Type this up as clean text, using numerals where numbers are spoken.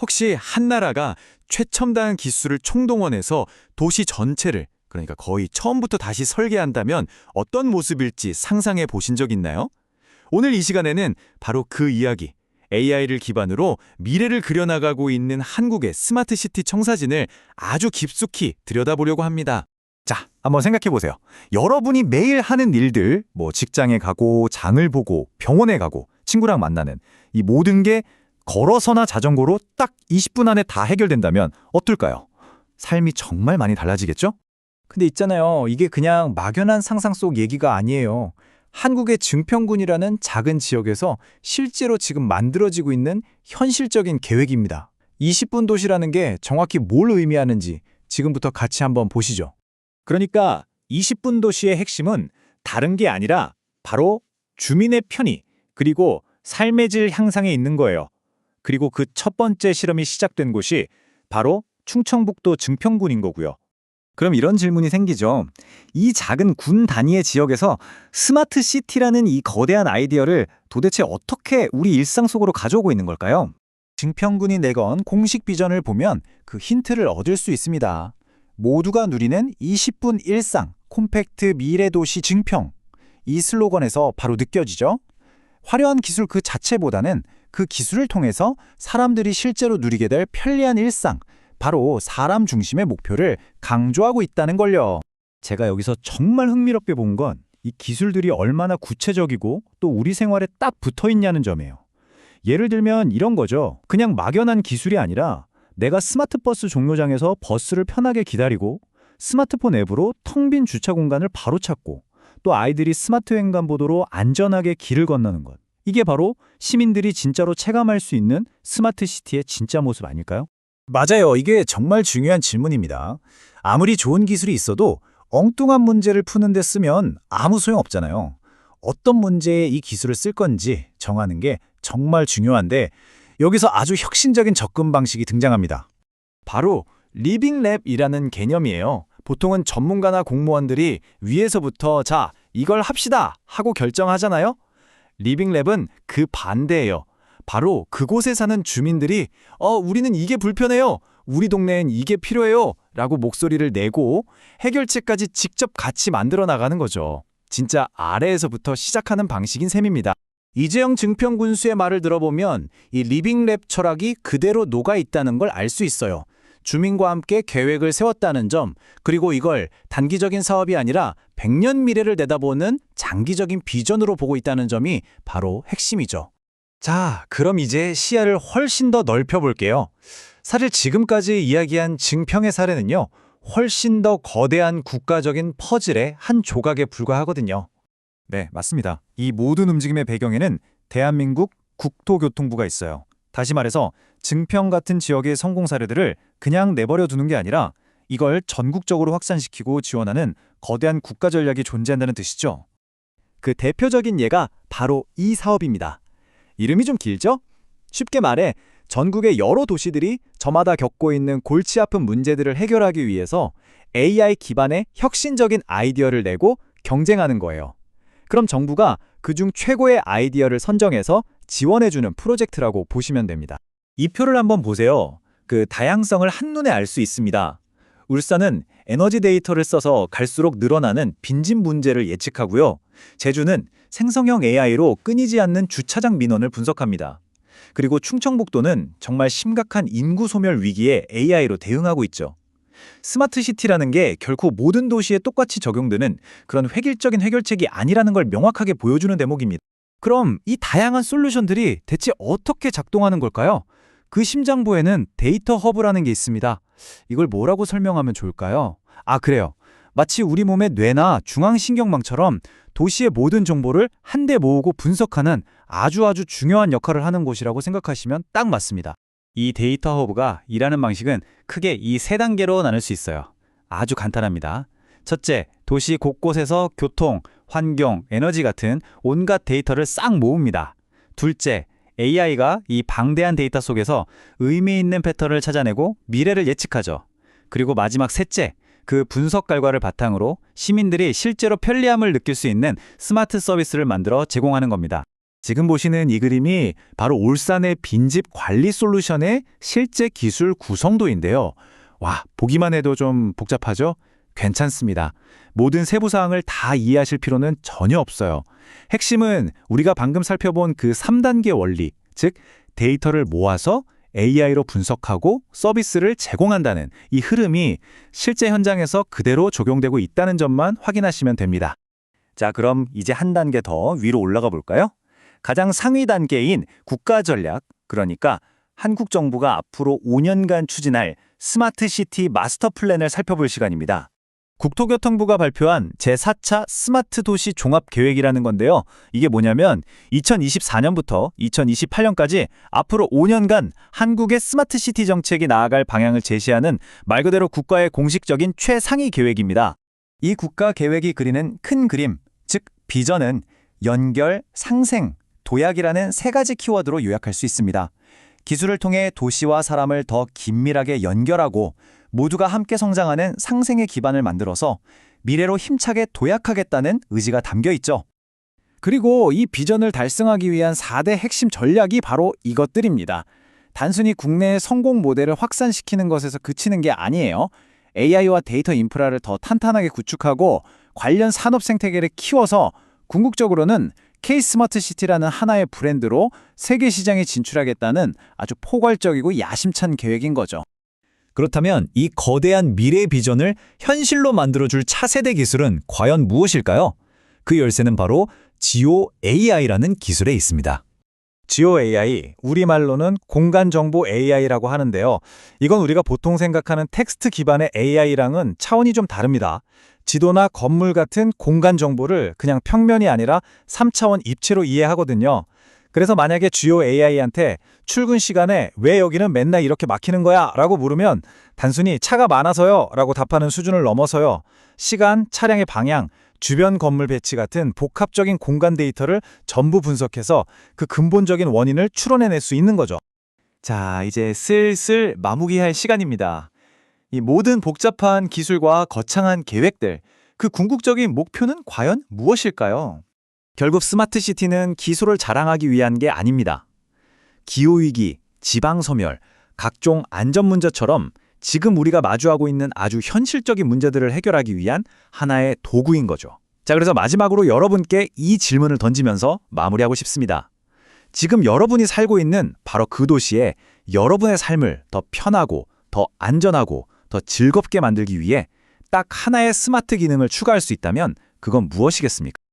혹시 한 나라가 최첨단 기술을 총동원해서 도시 전체를, 그러니까 거의 처음부터 다시 설계한다면 어떤 모습일지 상상해 보신 적 있나요? 오늘 이 시간에는 바로 그 이야기, AI를 기반으로 미래를 그려나가고 있는 한국의 스마트 시티 청사진을 아주 깊숙이 들여다보려고 합니다. 자, 한번 생각해 보세요. 여러분이 매일 하는 일들, 직장에 가고, 장을 보고, 병원에 가고, 친구랑 만나는 이 모든 게 걸어서나 자전거로 딱 20분 안에 다 해결된다면 어떨까요? 삶이 정말 많이 달라지겠죠? 근데 있잖아요. 이게 그냥 막연한 상상 속 얘기가 아니에요. 한국의 증평군이라는 작은 지역에서 실제로 지금 만들어지고 있는 현실적인 계획입니다. 20분 도시라는 게 정확히 뭘 의미하는지 지금부터 같이 한번 보시죠. 그러니까 20분 도시의 핵심은 다른 게 아니라 바로 주민의 편의, 그리고 삶의 질 향상에 있는 거예요. 그리고 그 첫 번째 실험이 시작된 곳이 바로 충청북도 증평군인 거고요. 그럼 이런 질문이 생기죠. 이 작은 군 단위의 지역에서 스마트 시티라는 이 거대한 아이디어를 도대체 어떻게 우리 일상 속으로 가져오고 있는 걸까요? 증평군이 내건 공식 비전을 보면 그 힌트를 얻을 수 있습니다. 모두가 누리는 20분 일상, 콤팩트 미래도시 증평. 이 슬로건에서 바로 느껴지죠? 화려한 기술 그 자체보다는 그 기술을 통해서 사람들이 실제로 누리게 될 편리한 일상, 바로 사람 중심의 목표를 강조하고 있다는 걸요. 제가 여기서 정말 흥미롭게 본 건 이 기술들이 얼마나 구체적이고 또 우리 생활에 딱 붙어 있냐는 점이에요. 예를 들면 이런 거죠. 그냥 막연한 기술이 아니라 내가 스마트 버스 종료장에서 버스를 편하게 기다리고 스마트폰 앱으로 텅 빈 주차 공간을 바로 찾고 또 아이들이 스마트 횡단보도로 안전하게 길을 건너는 것. 이게 바로 시민들이 진짜로 체감할 수 있는 스마트 시티의 진짜 모습 아닐까요? 맞아요. 이게 정말 중요한 질문입니다. 아무리 좋은 기술이 있어도 엉뚱한 문제를 푸는 데 쓰면 아무 소용 없잖아요. 어떤 문제에 이 기술을 쓸 건지 정하는 게 정말 중요한데 여기서 아주 혁신적인 접근 방식이 등장합니다. 바로 리빙랩이라는 개념이에요. 보통은 전문가나 공무원들이 위에서부터 자, 이걸 합시다 하고 결정하잖아요. 리빙랩은 그 반대예요. 바로 그곳에 사는 주민들이 우리는 이게 불편해요. 우리 동네엔 이게 필요해요. 라고 목소리를 내고 해결책까지 직접 같이 만들어 나가는 거죠. 진짜 아래에서부터 시작하는 방식인 셈입니다. 이재영 증평군수의 말을 들어보면 이 리빙랩 철학이 그대로 녹아 있다는 걸 알 수 있어요. 주민과 함께 계획을 세웠다는 점, 그리고 이걸 단기적인 사업이 아니라 100년 미래를 내다보는 장기적인 비전으로 보고 있다는 점이 바로 핵심이죠. 자, 그럼 이제 시야를 훨씬 더 넓혀볼게요. 사실 지금까지 이야기한 증평의 사례는요, 훨씬 더 거대한 국가적인 퍼즐의 한 조각에 불과하거든요. 네, 맞습니다. 이 모든 움직임의 배경에는 대한민국 국토교통부가 있어요. 다시 말해서 증평 같은 지역의 성공 사례들을 그냥 내버려 두는 게 아니라 이걸 전국적으로 확산시키고 지원하는 거대한 국가 전략이 존재한다는 뜻이죠. 그 대표적인 예가 바로 이 사업입니다. 이름이 좀 길죠? 쉽게 말해 전국의 여러 도시들이 저마다 겪고 있는 골치 아픈 문제들을 해결하기 위해서 AI 기반의 혁신적인 아이디어를 내고 경쟁하는 거예요. 그럼 정부가 그중 최고의 아이디어를 선정해서 지원해주는 프로젝트라고 보시면 됩니다. 이 표를 한번 보세요. 그 다양성을 한눈에 알 수 있습니다. 울산은 에너지 데이터를 써서 갈수록 늘어나는 빈집 문제를 예측하고요. 제주는 생성형 AI로 끊이지 않는 주차장 민원을 분석합니다. 그리고 충청북도는 정말 심각한 인구 소멸 위기에 AI로 대응하고 있죠. 스마트 시티라는 게 결코 모든 도시에 똑같이 적용되는 그런 획일적인 해결책이 아니라는 걸 명확하게 보여주는 대목입니다. 그럼 이 다양한 솔루션들이 대체 어떻게 작동하는 걸까요? 그 심장부에는 데이터 허브라는 게 있습니다. 이걸 뭐라고 설명하면 좋을까요? 그래요. 마치 우리 몸의 뇌나 중앙신경망처럼 도시의 모든 정보를 한데 모으고 분석하는 아주 중요한 역할을 하는 곳이라고 생각하시면 딱 맞습니다. 이 데이터 허브가 일하는 방식은 크게 이 세 단계로 나눌 수 있어요. 아주 간단합니다. 첫째, 도시 곳곳에서 교통, 환경, 에너지 같은 온갖 데이터를 싹 모읍니다. 둘째, AI가 이 방대한 데이터 속에서 의미 있는 패턴을 찾아내고 미래를 예측하죠. 그리고 마지막 셋째, 그 분석 결과를 바탕으로 시민들이 실제로 편리함을 느낄 수 있는 스마트 서비스를 만들어 제공하는 겁니다. 지금 보시는 이 그림이 바로 울산의 빈집 관리 솔루션의 실제 기술 구성도인데요. 와, 보기만 해도 좀 복잡하죠? 괜찮습니다. 모든 세부 사항을 다 이해하실 필요는 전혀 없어요. 핵심은 우리가 방금 살펴본 그 3단계 원리, 즉 데이터를 모아서 AI로 분석하고 서비스를 제공한다는 이 흐름이 실제 현장에서 그대로 적용되고 있다는 점만 확인하시면 됩니다. 자, 그럼 이제 한 단계 더 위로 올라가 볼까요? 가장 상위 단계인 국가 전략, 그러니까 한국 정부가 앞으로 5년간 추진할 스마트 시티 마스터 플랜을 살펴볼 시간입니다. 국토교통부가 발표한 제4차 스마트 도시 종합 계획이라는 건데요. 이게 뭐냐면 2024년부터 2028년까지 앞으로 5년간 한국의 스마트 시티 정책이 나아갈 방향을 제시하는 말 그대로 국가의 공식적인 최상위 계획입니다. 이 국가 계획이 그리는 큰 그림, 즉 비전은 연결, 상생, 도약이라는 세 가지 키워드로 요약할 수 있습니다. 기술을 통해 도시와 사람을 더 긴밀하게 연결하고 모두가 함께 성장하는 상생의 기반을 만들어서 미래로 힘차게 도약하겠다는 의지가 담겨 있죠. 그리고 이 비전을 달성하기 위한 4대 핵심 전략이 바로 이것들입니다. 단순히 국내의 성공 모델을 확산시키는 것에서 그치는 게 아니에요. AI와 데이터 인프라를 더 탄탄하게 구축하고 관련 산업 생태계를 키워서 궁극적으로는 K-스마트 시티라는 하나의 브랜드로 세계 시장에 진출하겠다는 아주 포괄적이고 야심찬 계획인 거죠. 그렇다면 이 거대한 미래 비전을 현실로 만들어줄 차세대 기술은 과연 무엇일까요? 그 열쇠는 바로 지오 AI라는 기술에 있습니다. 지오 AI, 우리말로는 공간정보 AI라고 하는데요. 이건 우리가 보통 생각하는 텍스트 기반의 AI랑은 차원이 좀 다릅니다. 지도나 건물 같은 공간 정보를 그냥 평면이 아니라 3차원 입체로 이해하거든요. 그래서 만약에 지오 AI한테 출근 시간에 왜 여기는 맨날 이렇게 막히는 거야? 라고 물으면 단순히 차가 많아서요 라고 답하는 수준을 넘어서요. 시간, 차량의 방향, 주변 건물 배치 같은 복합적인 공간 데이터를 전부 분석해서 그 근본적인 원인을 추론해낼 수 있는 거죠. 자, 이제 슬슬 마무리할 시간입니다. 이 모든 복잡한 기술과 거창한 계획들, 그 궁극적인 목표는 과연 무엇일까요? 결국 스마트 시티는 기술을 자랑하기 위한 게 아닙니다. 기후위기, 지방소멸, 각종 안전 문제처럼 지금 우리가 마주하고 있는 아주 현실적인 문제들을 해결하기 위한 하나의 도구인 거죠. 자, 그래서 마지막으로 여러분께 이 질문을 던지면서 마무리하고 싶습니다. 지금 여러분이 살고 있는 바로 그 도시에 여러분의 삶을 더 편하고 더 안전하고 더 즐겁게 만들기 위해 딱 하나의 스마트 기능을 추가할 수 있다면 그건 무엇이겠습니까?